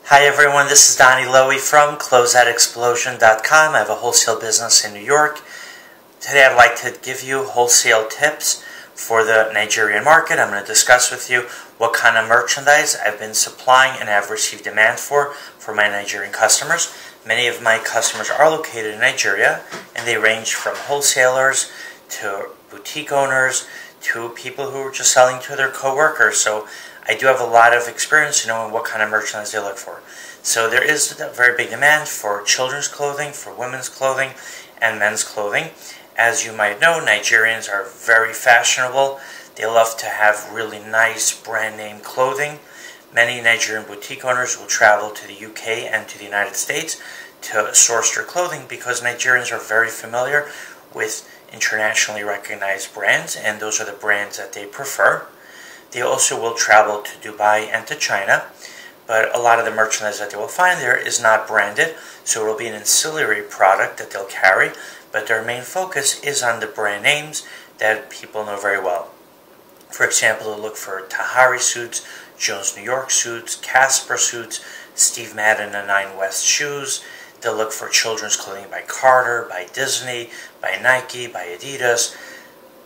Hi everyone, this is Donny Lowy from Closeoutexplosion.com. I have a wholesale business in New York. Today I'd like to give you wholesale tips for the Nigerian market. I'm going to discuss with you what kind of merchandise I've been supplying and have received demand for my Nigerian customers. Many of my customers are located in Nigeria, and they range from wholesalers to boutique owners to people who are just selling to their co-workers. So I do have a lot of experience in knowing what kind of merchandise they look for. So there is a very big demand for children's clothing, for women's clothing, and men's clothing. As you might know, Nigerians are very fashionable. They love to have really nice brand name clothing. Many Nigerian boutique owners will travel to the UK and to the United States to source their clothing because Nigerians are very familiar with internationally recognized brands, and those are the brands that they prefer. They also will travel to Dubai and to China, but a lot of the merchandise that they will find there is not branded, so it will be an ancillary product that they'll carry, but their main focus is on the brand names that people know very well. For example, they'll look for Tahari suits, Jones New York suits, Casper suits, Steve Madden and 9 West shoes. They'll look for children's clothing by Carter, by Disney, by Nike, by Adidas.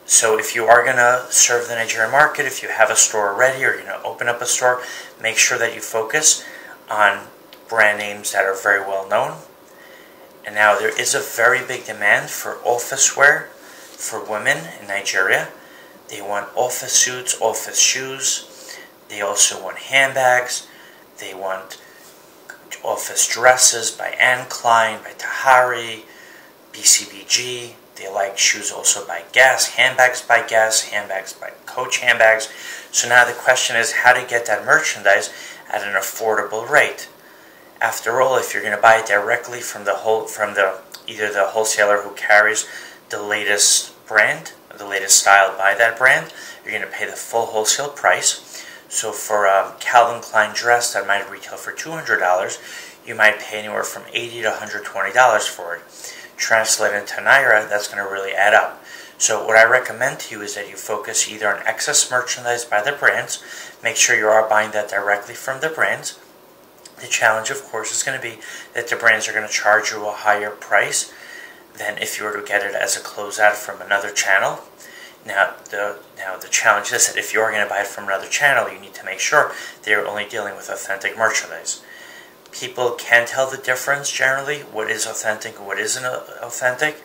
So if you are going to serve the Nigerian market, if you have a store already or you're going to open up a store, make sure that you focus on brand names that are very well known. And now there is a very big demand for office wear for women in Nigeria. They want office suits, office shoes. They also want handbags. They want office dresses by Anne Klein, by Tahari, BCBG. They like shoes also by Guess, handbags by Guess, handbags by Coach handbags. So now the question is how to get that merchandise at an affordable rate. After all, if you're going to buy it directly from either the wholesaler who carries the latest brand, or the latest style by that brand, you're going to pay the full wholesale price. So for a Calvin Klein dress that might retail for $200, you might pay anywhere from $80 to $120 for it. Translate into Naira, that's going to really add up. So what I recommend to you is that you focus either on excess merchandise by the brands. Make sure you are buying that directly from the brands. The challenge, of course, is going to be that the brands are going to charge you a higher price than if you were to get it as a closeout from another channel. Now the challenge is that if you are going to buy it from another channel, you need to make sure they're only dealing with authentic merchandise. People can tell the difference generally, what is authentic and what isn't authentic,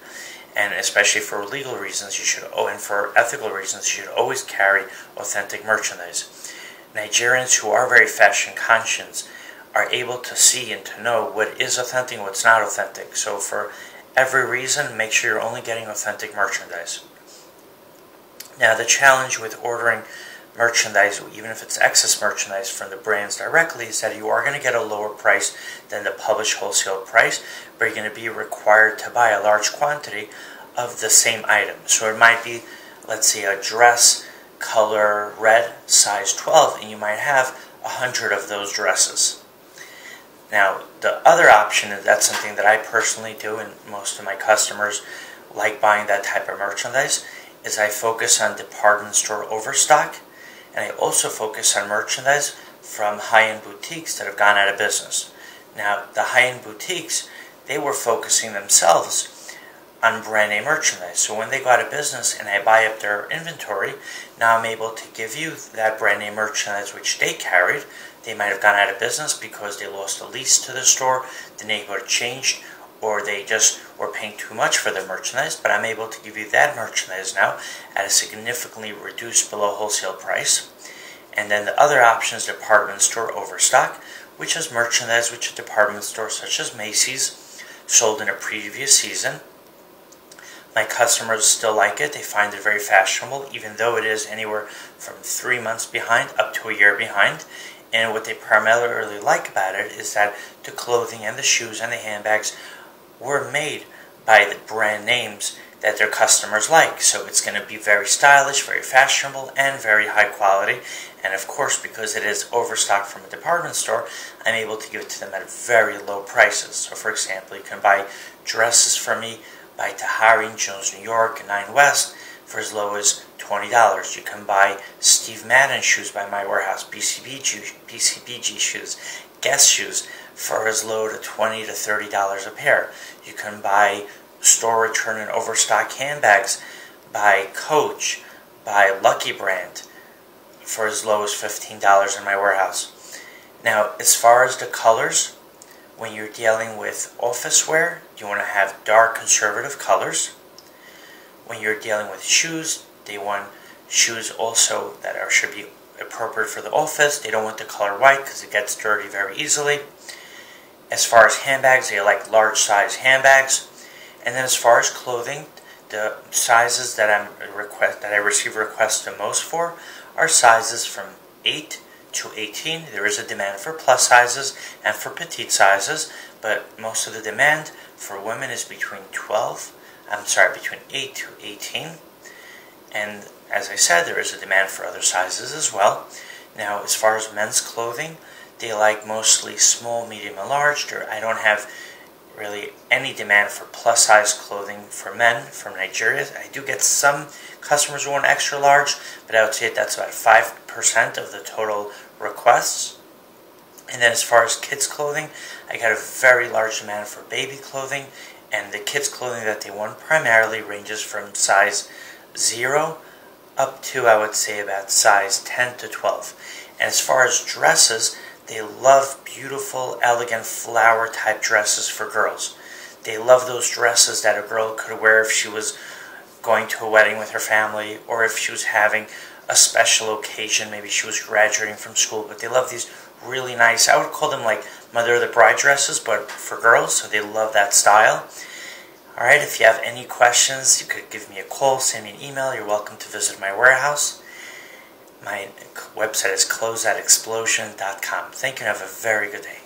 and especially for legal reasons, and for ethical reasons, you should always carry authentic merchandise. Nigerians who are very fashion conscious are able to see and to know what is authentic and what's not authentic. So for every reason, make sure you're only getting authentic merchandise. Now the challenge with ordering merchandise, even if it's excess merchandise from the brands directly, is that you are going to get a lower price than the published wholesale price, but you're going to be required to buy a large quantity of the same item. So it might be, let's say, a dress color red, size 12, and you might have 100 of those dresses. Now the other option, and that's something that I personally do and most of my customers like buying that type of merchandise, is I focus on department store overstock. And I also focus on merchandise from high-end boutiques that have gone out of business. Now, the high-end boutiques, they were focusing themselves on brand name merchandise. So when they go out of business and I buy up their inventory, now I'm able to give you that brand name merchandise which they carried. They might have gone out of business because they lost a lease to the store, the neighborhood changed, or they just were paying too much for their merchandise, but I'm able to give you that merchandise now at a significantly reduced below wholesale price. And then the other option is department store overstock, which is merchandise which a department store such as Macy's sold in a previous season. My customers still like it. They find it very fashionable, even though it is anywhere from 3 months behind up to a year behind. And what they primarily like about it is that the clothing and the shoes and the handbags were made by the brand names that their customers like. So it's going to be very stylish, very fashionable, and very high quality. And of course, because it is overstocked from a department store, I'm able to give it to them at very low prices. So for example, you can buy dresses from me by Tahari, Jones New York, and 9 West for as low as $20. You can buy Steve Madden shoes by my warehouse, BCBG shoes, Guess shoes for as low to $20 to $30 a pair. You can buy store return and overstock handbags by Coach, by Lucky Brand for as low as $15 in my warehouse. Now, as far as the colors, when you're dealing with office wear, you want to have dark conservative colors. When you're dealing with shoes, they want shoes also that should be appropriate for the office. They don't want the color white because it gets dirty very easily. As far as handbags, they like large size handbags. And then as far as clothing, the sizes that I receive requests the most for are sizes from 8 to 18. There is a demand for plus sizes and for petite sizes, but most of the demand for women is between 8 to 18. And as I said, there is a demand for other sizes as well. Now, as far as men's clothing, they like mostly small, medium, and large. I don't have really any demand for plus size clothing for men from Nigeria. I do get some customers who want extra large, but I would say that's about 5% of the total requests. And then as far as kids clothing, I got a very large demand for baby clothing, and the kids clothing that they want primarily ranges from size 0 up to, I would say, about size 10 to 12. And as far as dresses, they love beautiful, elegant, flower-type dresses for girls. They love those dresses that a girl could wear if she was going to a wedding with her family, or if she was having a special occasion, maybe she was graduating from school. But they love these really nice, I would call them like Mother of the Bride dresses, but for girls, so they love that style. Alright, if you have any questions, you could give me a call, send me an email. You're welcome to visit my warehouse. My website is closeoutexplosion.com. Thank you and have a very good day.